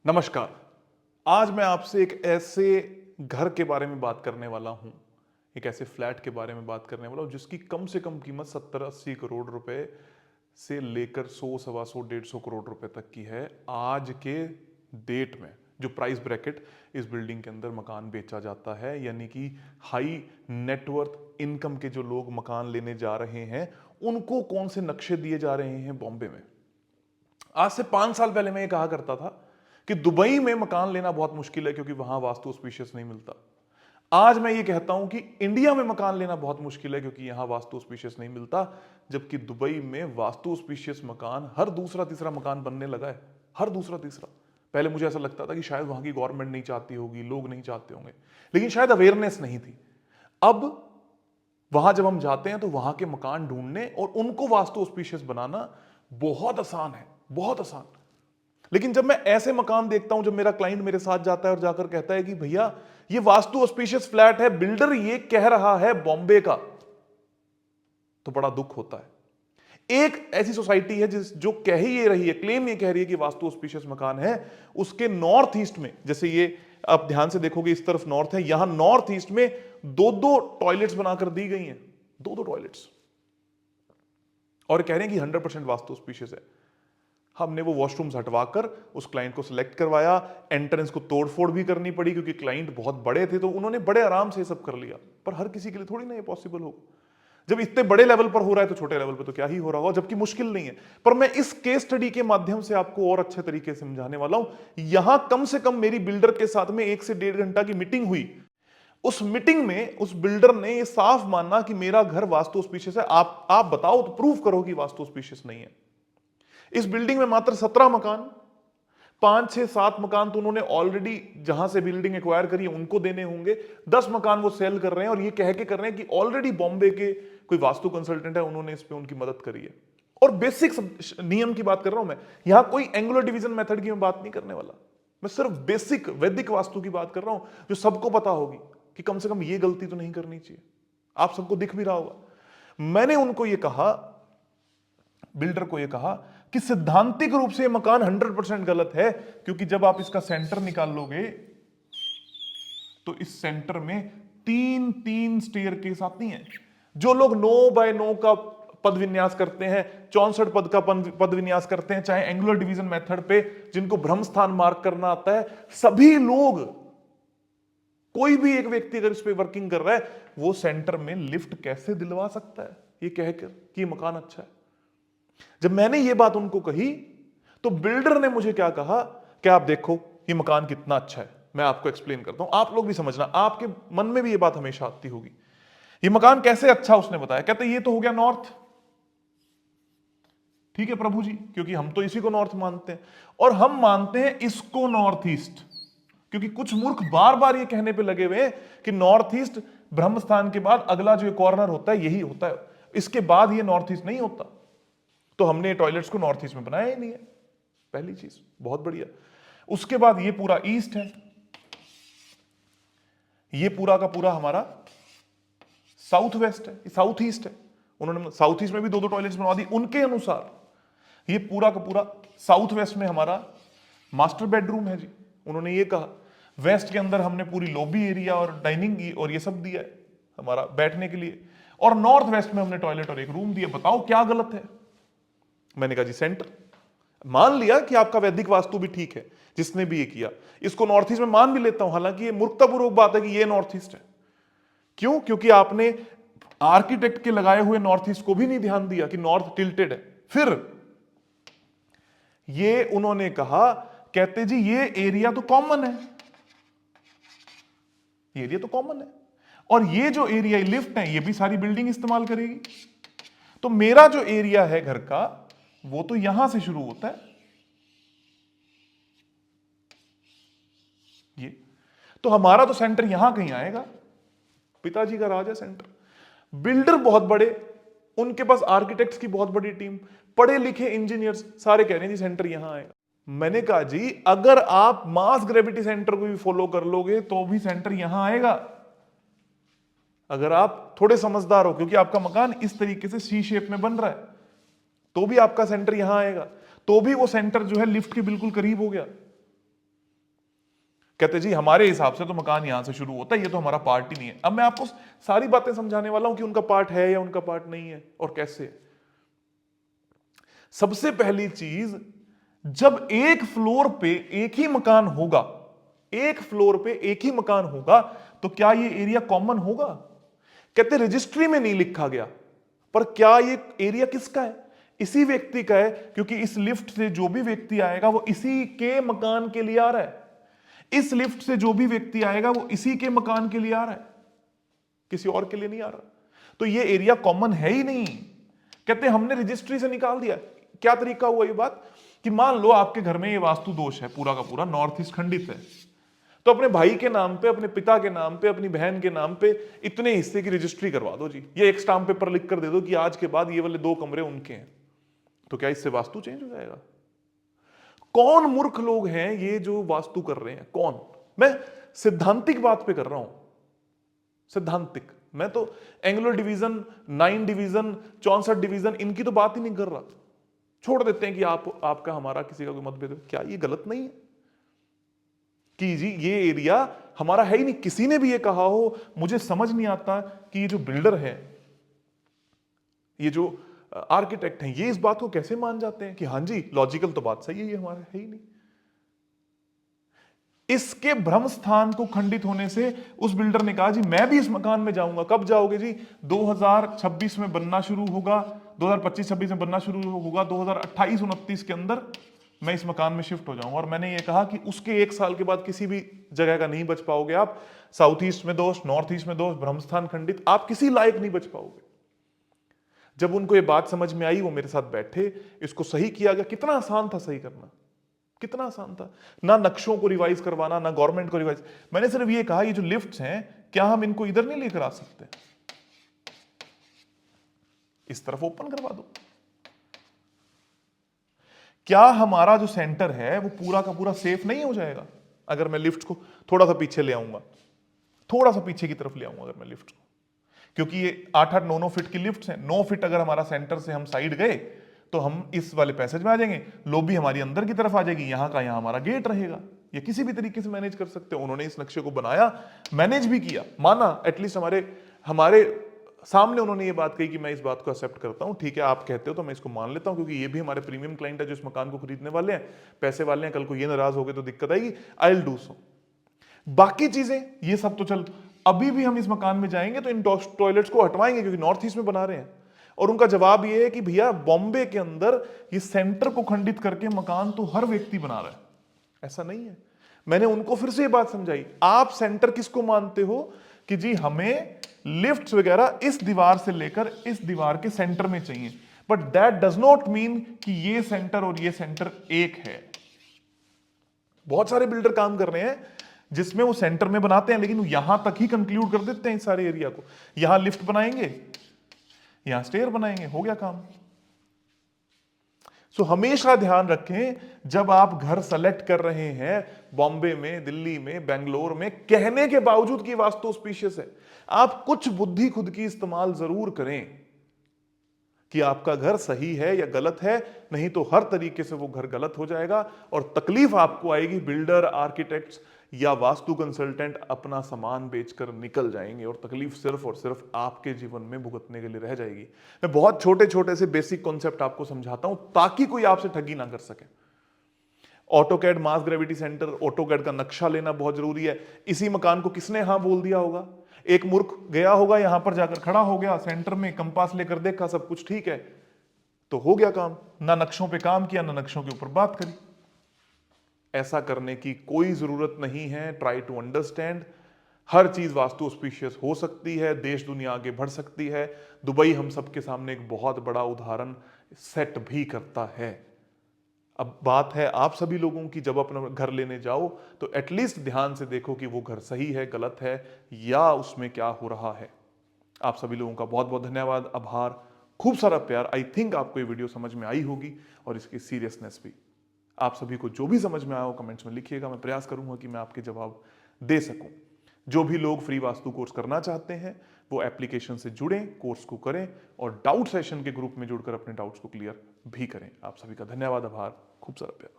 नमस्कार। आज मैं आपसे एक ऐसे घर के बारे में बात करने वाला हूं, एक ऐसे फ्लैट के बारे में बात करने वाला हूं जिसकी कम से कम कीमत 70-80 करोड़ रुपए से लेकर 100, सवा 100, 150 करोड़ रुपए तक की है। आज के डेट में जो प्राइस ब्रैकेट इस बिल्डिंग के अंदर मकान बेचा जाता है, यानी कि हाई नेटवर्थ इनकम के जो लोग मकान लेने जा रहे हैं उनको कौन से नक्शे दिए जा रहे हैं बॉम्बे में। आज से 5 साल पहले मैं ये कहा करता था कि दुबई में मकान लेना बहुत मुश्किल है क्योंकि वहां वास्तु ऑस्पिशियस नहीं मिलता। आज मैं ये कहता हूं कि इंडिया में मकान लेना बहुत मुश्किल है क्योंकि यहां वास्तु ऑस्पिशियस नहीं मिलता, जबकि दुबई में वास्तु ऑस्पिशियस मकान हर दूसरा तीसरा मकान बनने लगा है। हर दूसरा तीसरा। पहले मुझे ऐसा लगता था कि शायद वहां की गवर्नमेंट नहीं चाहती होगी, लोग नहीं चाहते होंगे, लेकिन शायद अवेयरनेस नहीं थी। अब वहां जब हम जाते हैं तो वहां के मकान ढूंढने और उनको वास्तु ऑस्पिशियस बनाना बहुत आसान है, बहुत आसान। लेकिन जब मैं ऐसे मकान देखता हूं, जब मेरा क्लाइंट मेरे साथ जाता है और जाकर कहता है कि भैया ये वास्तु ऑस्पिशियस फ्लैट है, बिल्डर ये कह रहा है बॉम्बे का, तो बड़ा दुख होता है। एक ऐसी सोसाइटी है जो कह ही ये रही है, क्लेम ये कह रही है कि वास्तु ऑस्पिशियस मकान है, उसके नॉर्थ ईस्ट में, जैसे ये आप ध्यान से देखोगे इस तरफ नॉर्थ है, यहां नॉर्थ ईस्ट में दो टॉयलेट्स बनाकर दी गई हैं, दो टॉयलेट्स, और कह रहे हैं कि 100% वास्तु ऑस्पिशियस है। हमने वो वॉशरूम्स हटवाकर उस क्लाइंट को सिलेक्ट करवाया। एंट्रेंस को तोड़फोड़ भी करनी पड़ी क्योंकि क्लाइंट बहुत बड़े थे, तो उन्होंने बड़े आराम से सब कर लिया। पर हर किसी के लिए थोड़ी ना ये पॉसिबल होगा। जब इतने बड़े लेवल पर हो रहा है तो छोटे लेवल पर तो क्या ही हो रहा होगा, जबकि मुश्किल नहीं है। पर मैं इस केस स्टडी के माध्यम से आपको और अच्छे तरीके से समझाने वाला हूं। यहां कम से कम मेरी बिल्डर के साथ में 1 से 1.5 घंटा की मीटिंग हुई। उस मीटिंग में उस बिल्डर ने ये साफ माना कि मेरा घर वास्तु ऑस्पिशियस है। आप बताओ तो प्रूफ करो कि वास्तु ऑस्पिशियस नहीं है। इस बिल्डिंग में मात्र 17 मकान, 5, 6, 7 मकान तो उन्होंने ऑलरेडी जहां से बिल्डिंग एक्वायर करी है उनको देने होंगे। 10 मकान वो सेल कर रहे हैं और ये कह के कर रहे हैं कि ऑलरेडी बॉम्बे के कोई वास्तु कंसल्टेंट है, उन्होंने इस पे उनकी मदद करी है। और बेसिक नियम की बात कर रहा हूं मैं, यहां कोई एंगुलर डिवीजन मेथड की मैं बात नहीं करने वाला। मैं सिर्फ बेसिक वैदिक वास्तु की बात कर रहा हूं जो सबको पता होगी कि कम से कम ये गलती तो नहीं करनी चाहिए। आप सबको दिख भी रहा होगा। मैंने उनको ये कहा, बिल्डर को यह कहा कि सिद्धांतिक रूप से मकान 100% गलत है, क्योंकि जब आप इसका सेंटर निकाल लोगे तो इस सेंटर में 3 स्टेयरकेस आती हैं। जो लोग 9 बाय 9 का पद विन्यास करते हैं, 64 पद का पद विन्यास करते हैं, चाहे एंगुलर डिवीजन मेथड पे, जिनको ब्रह्म स्थान मार्क करना आता है, सभी लोग, कोई भी एक व्यक्ति अगर इस पे वर्किंग कर रहा है, वो सेंटर में लिफ्ट कैसे दिलवा सकता है ये कहकर कि मकान अच्छा है। जब मैंने ये बात उनको कही तो बिल्डर ने मुझे क्या कहा कि आप देखो ये मकान कितना अच्छा है। मैं आपको एक्सप्लेन करता हूं, आप लोग भी समझना, आपके मन में भी ये बात हमेशा आती होगी। ये मकान कैसे अच्छा उसने बताया। कहते ये तो हो गया नॉर्थ। ठीक है प्रभु जी, क्योंकि हम तो इसी को नॉर्थ मानते हैं और हम मानते हैं इसको नॉर्थ ईस्ट, क्योंकि कुछ मूर्ख बार बार ये कहने पे लगे हुए कि नॉर्थ ईस्ट ब्रह्म स्थान के बाद अगला जो कॉर्नर होता है यही होता है, इसके बाद ये नॉर्थ ईस्ट नहीं होता। तो हमने टॉयलेट्स को नॉर्थ ईस्ट में बनाया ही नहीं है, पहली चीज। बहुत बढ़िया। उसके बाद ये पूरा ईस्ट है, ये पूरा का पूरा हमारा साउथ वेस्ट है, साउथ ईस्ट है। उन्होंने साउथ ईस्ट में भी 2 टॉयलेट्स बनवा दी उनके अनुसार। ये पूरा का पूरा साउथ वेस्ट में हमारा मास्टर बेडरूम है जी, उन्होंने ये कहा। वेस्ट के अंदर हमने पूरी लॉबी एरिया और डाइनिंग और ये सब दिया है हमारा बैठने के लिए, और नॉर्थ वेस्ट में हमने टॉयलेट और एक रूम दिया। बताओ क्या गलत है। मैंने कहा जी सेंटर। मान लिया कि आपका वैदिक वास्तु भी ठीक है, जिसने भी ये किया, इसको नॉर्थ ईस्ट में मान भी लेता हूं, हालांकि ये मूर्खतापूर्वक बात है कि ये नॉर्थ ईस्ट है। क्यों? क्योंकि आपने आर्किटेक्ट के लगाए हुए नॉर्थ ईस्ट को भी नहीं ध्यान दिया कि नॉर्थ टिल्टेड है। फिर ये उन्होंने कहा, कहते जी ये एरिया तो कॉमन है, एरिया तो कॉमन है, और ये जो एरिया लिफ्ट है ये भी सारी बिल्डिंग इस्तेमाल करेगी। तो मेरा जो एरिया है घर का वो तो यहां से शुरू होता है, ये तो हमारा तो सेंटर यहां कहीं आएगा। पिताजी का राज है सेंटर। बिल्डर बहुत बड़े, उनके पास आर्किटेक्ट्स की बहुत बड़ी टीम, पढ़े लिखे इंजीनियर्स, सारे कह रहे हैं जी सेंटर यहां आएगा। मैंने कहा जी अगर आप मास ग्रेविटी सेंटर को भी फॉलो कर लोगे तो भी सेंटर यहां आएगा, अगर आप थोड़े समझदार हो, क्योंकि आपका मकान इस तरीके से सी शेप में बन रहा है, तो भी आपका सेंटर यहां आएगा, तो भी वो सेंटर जो है लिफ्ट के बिल्कुल करीब हो गया। कहते जी हमारे हिसाब से तो मकान यहां से शुरू होता है, ये तो हमारा पार्ट ही नहीं है। अब मैं आपको सारी बातें समझाने वाला हूं कि उनका पार्ट है या उनका पार्ट नहीं है और कैसे। सबसे पहली चीज, जब एक फ्लोर पे एक ही मकान होगा, एक फ्लोर पे एक ही मकान होगा, तो क्या ये एरिया कॉमन होगा? कहते रजिस्ट्री में नहीं लिखा गया, पर क्या ये एरिया किसका है? इसी व्यक्ति का है, क्योंकि इस लिफ्ट से जो भी व्यक्ति आएगा वो इसी के मकान के लिए आ रहा है। इस लिफ्ट से जो भी व्यक्ति आएगा वो इसी के मकान के लिए आ रहा है, किसी और के लिए नहीं आ रहा। तो ये एरिया कॉमन है ही नहीं। कहते हमने रजिस्ट्री से निकाल दिया। क्या तरीका हुआ ये बात कि मान लो आपके घर में ये वास्तु दोष है, पूरा का पूरा नॉर्थ ईस्ट खंडित है, तो अपने भाई के नाम पे, अपने पिता के नाम पे, अपनी बहन के नाम पे इतने हिस्से की रजिस्ट्री करवा दो जी। ये एक स्टाम्प पेपर लिख कर दे दो कि आज के बाद ये वाले 2 कमरे उनके हैं। तो क्या इससे वास्तु चेंज हो जाएगा? कौन मूर्ख लोग हैं ये जो वास्तु कर रहे हैं? कौन? मैं सिद्धांतिक बात पे कर रहा हूं, सिद्धांतिक। मैं तो एंगुलर डिवीजन, 9 डिवीजन, 64 डिवीजन, इनकी तो बात ही नहीं कर रहा। छोड़ देते हैं कि आपका हमारा किसी का कोई मतभेद। क्या ये गलत नहीं है कि जी ये एरिया हमारा है ही नहीं? किसी ने भी ये कहा हो, मुझे समझ नहीं आता कि ये जो बिल्डर है, ये जो आर्किटेक्ट हैं, ये इस बात को कैसे मान जाते हैं कि हां जी लॉजिकल तो बात सही है, ये हमारा है ही नहीं। इसके भ्रम स्थान को खंडित होने से उस बिल्डर ने कहा जी मैं भी इस मकान में जाऊंगा। कब जाओगे जी? 2026 में बनना शुरू होगा, 2025-26 में बनना शुरू होगा, 2028-29 के अंदर मैं इस मकान में शिफ्ट हो जाऊंगा। और मैंने ये कहा कि उसके 1 साल के बाद किसी भी जगह का नहीं बच पाओगे आप। साउथ ईस्ट में दोष, नॉर्थ ईस्ट में दोष, भ्रम स्थान खंडित, आप किसी लायक नहीं बच पाओगे। जब उनको ये बात समझ में आई, वो मेरे साथ बैठे, इसको सही किया गया। कितना आसान था सही करना, कितना आसान था। ना नक्शों को रिवाइज करवाना, ना गवर्नमेंट को रिवाइज। मैंने सिर्फ ये कहा ये जो लिफ्ट्स हैं, क्या हम इनको इधर नहीं लेकर आ सकते? इस तरफ ओपन करवा दो। क्या हमारा जो सेंटर है वो पूरा का पूरा सेफ नहीं हो जाएगा अगर मैं लिफ्ट को थोड़ा सा पीछे ले आऊंगा, थोड़ा सा पीछे की तरफ ले आऊंगा अगर मैं लिफ्ट को? क्योंकि ये 8-8, 9-9 फीट की लिफ्ट्स हैं। 9 फीट अगर हमारा सेंटर से हम साइड गए तो हम इस वाले पैसेज में आ जाएंगे, लॉबी हमारी अंदर की तरफ आ जाएगी, यहां का यहां हमारा गेट रहेगा। ये किसी भी तरीके से मैनेज कर सकते हो। उन्होंने इस नक्शे को बनाया, मैनेज भी किया, माना, एटलीस्ट हमारे सामने उन्होंने ये बात कही कि मैं इस बात को एक्सेप्ट करता हूं, ठीक है आप कहते हो तो मैं इसको मान लेता हूं, क्योंकि ये भी हमारे प्रीमियम क्लाइंट है जो इस मकान को खरीदने वाले हैं, पैसे वाले हैं, कल को ये नाराज हो गए तो दिक्कत आएगी। I will do so. बाकी चीजें ये सब तो चल, अभी भी हम इस मकान में जाएंगे तो इन टॉयलेट्स को हटवाएंगे क्योंकि नॉर्थ ईस्ट में बना रहे हैं। और उनका जवाब ये है कि भैया बॉम्बे के अंदर ये सेंटर को खंडित करके मकान तो हर व्यक्ति बना रहा है, ऐसा नहीं है। मैंने उनको फिर से ये बात समझाई, आप सेंटर किसको मानते हो कि जी हमें लिफ्ट्स वगैरह इस दीवार से लेकर इस दीवार के सेंटर में चाहिए, but that does not mean कि ये सेंटर और ये सेंटर एक है। बहुत सारे बिल्डर काम कर रहे हैं जिसमें वो सेंटर में बनाते हैं, लेकिन यहां तक ही कंक्लूड कर देते हैं इस सारे एरिया को। यहां लिफ्ट बनाएंगे, यहां स्टेयर बनाएंगे, हो गया काम। सो हमेशा ध्यान रखें जब आप घर सेलेक्ट कर रहे हैं, बॉम्बे में, दिल्ली में, बेंगलोर में, कहने के बावजूद कि वास्तु ऑस्पिशियस है, आप कुछ बुद्धि खुद की इस्तेमाल जरूर करें कि आपका घर सही है या गलत है। नहीं तो हर तरीके से वो घर गलत हो जाएगा और तकलीफ आपको आएगी। बिल्डर, आर्किटेक्ट्स या वास्तु कंसल्टेंट अपना सामान बेचकर निकल जाएंगे और तकलीफ सिर्फ और सिर्फ आपके जीवन में भुगतने के लिए रह जाएगी। मैं बहुत छोटे छोटे से बेसिक कॉन्सेप्ट आपको समझाता हूं ताकि कोई आपसे ठगी ना कर सके। ऑटोकैड मास ग्रेविटी सेंटर, ऑटोकैड का नक्शा लेना बहुत जरूरी है। इसी मकान को किसने हां बोल दिया होगा? एक मूर्ख गया होगा, यहां पर जाकर खड़ा हो गया, सेंटर में कंपास लेकर देखा, सब कुछ ठीक है, तो हो गया काम। ना नक्शों पे काम किया, ना नक्शों के ऊपर बात करी। ऐसा करने की कोई जरूरत नहीं है। Try to understand. हर चीज वास्तु ऑस्पिशियस हो सकती है, देश दुनिया आगे बढ़ सकती है। दुबई हम सबके सामने एक बहुत बड़ा उदाहरण सेट भी करता है। अब बात है आप सभी लोगों की, जब अपना घर लेने जाओ तो एटलीस्ट ध्यान से देखो कि वो घर सही है, गलत है, या उसमें क्या हो रहा है। आप सभी लोगों का बहुत बहुत धन्यवाद, आभार, खूब सारा प्यार। आई थिंक आपको ये वीडियो समझ में आई होगी और इसकी सीरियसनेस भी। आप सभी को जो भी समझ में आया हो कमेंट्स में लिखिएगा, मैं प्रयास करूंगा कि मैं आपके जवाब दे सकूं। जो भी लोग फ्री वास्तु कोर्स करना चाहते हैं वो एप्लीकेशन से जुड़ें, कोर्स को करें और डाउट सेशन के ग्रुप में जुड़कर अपने डाउट्स को क्लियर भी करें। आप सभी का धन्यवाद, आभार, खूब सारा प्यार।